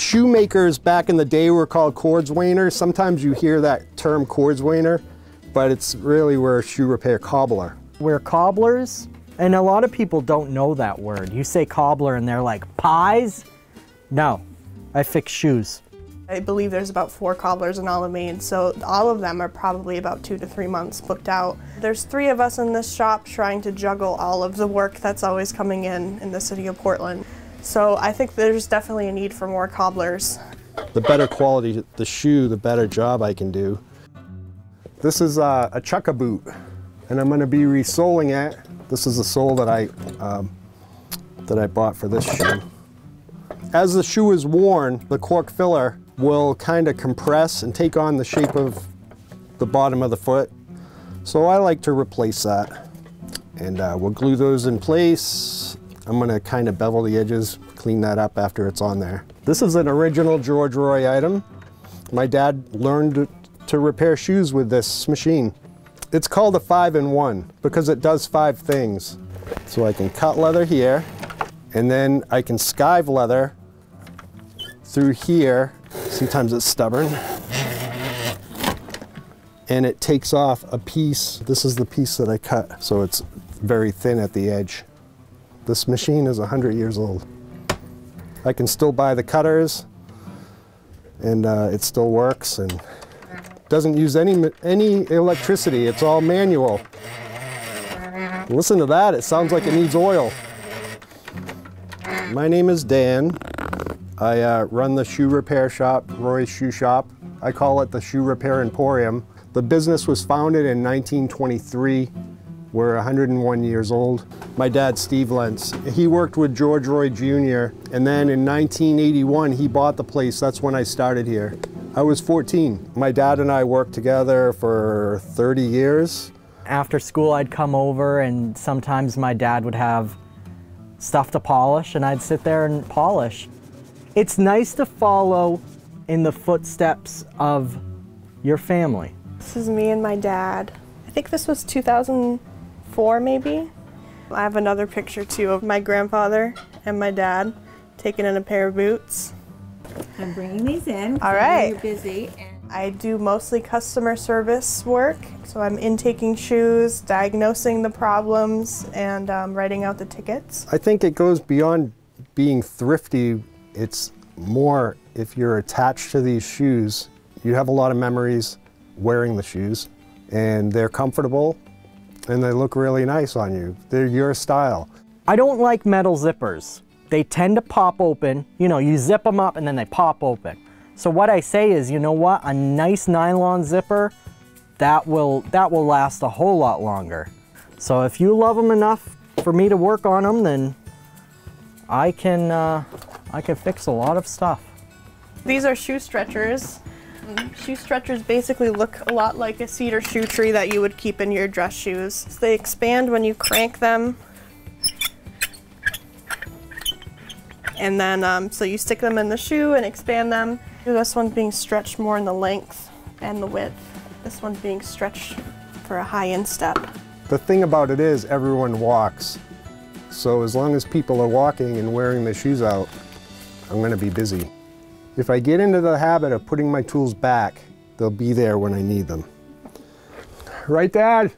shoemakers back in the day were called cordswainers. Sometimes you hear that term cordswainer, but it's really we're a shoe repair cobbler. We're cobblers, and a lot of people don't know that word. You say cobbler and they're like, pies? No, I fix shoes. I believe there's about 4 cobblers in all of Maine, so all of them are probably about 2 to 3 months booked out. There's 3 of us in this shop trying to juggle all of the work that's always coming in the city of Portland. So I think there's definitely a need for more cobblers. The better quality the shoe, the better job I can do. This is a chukka boot, and I'm going to be resoling it. This is the sole that I bought for this shoe. As the shoe is worn, the cork filler will kind of compress and take on the shape of the bottom of the foot. So I like to replace that. And we'll glue those in place. I'm going to kind of bevel the edges, clean that up after it's on there. This is an original George Roy item. My dad learned to repair shoes with this machine. It's called a 5-in-1 because it does 5 things. So I can cut leather here, and then I can skive leather through here. Sometimes it's stubborn. And it takes off a piece. This is the piece that I cut, so it's very thin at the edge. This machine is 100 years old. I can still buy the cutters, and it still works, and doesn't use any electricity. It's all manual. Listen to that, it sounds like it needs oil. My name is Dan. I run the shoe repair shop, Roy's Shoe Shop. I call it the Shoe Repair Emporium. The business was founded in 1923. We're 101 years old. My dad, Steve Lentz, he worked with George Roy Jr. And then in 1981, he bought the place. That's when I started here. I was 14. My dad and I worked together for 30 years. After school, I'd come over, and sometimes my dad would have stuff to polish, and I'd sit there and polish. It's nice to follow in the footsteps of your family. This is me and my dad. I think this was 2004 maybe. I have another picture too of my grandfather and my dad taking in a pair of boots. I'm bringing these in. All right. You're busy. I do mostly customer service work, so I'm intaking shoes, diagnosing the problems, and writing out the tickets. I think it goes beyond being thrifty. It's more if you're attached to these shoes, you have a lot of memories wearing the shoes, and they're comfortable, and they look really nice on you. They're your style. I don't like metal zippers. They tend to pop open. You know, you zip them up and then they pop open. So what I say is, you know what? A nice nylon zipper, that will last a whole lot longer. So if you love them enough for me to work on them, then I can fix a lot of stuff. These are shoe stretchers. Shoe stretchers basically look a lot like a cedar shoe tree that you would keep in your dress shoes. So they expand when you crank them. And then, so you stick them in the shoe and expand them. This one's being stretched more in the length and the width. This one's being stretched for a high instep. The thing about it is everyone walks. So as long as people are walking and wearing their shoes out, I'm going to be busy. If I get into the habit of putting my tools back, they'll be there when I need them. Right, Dad?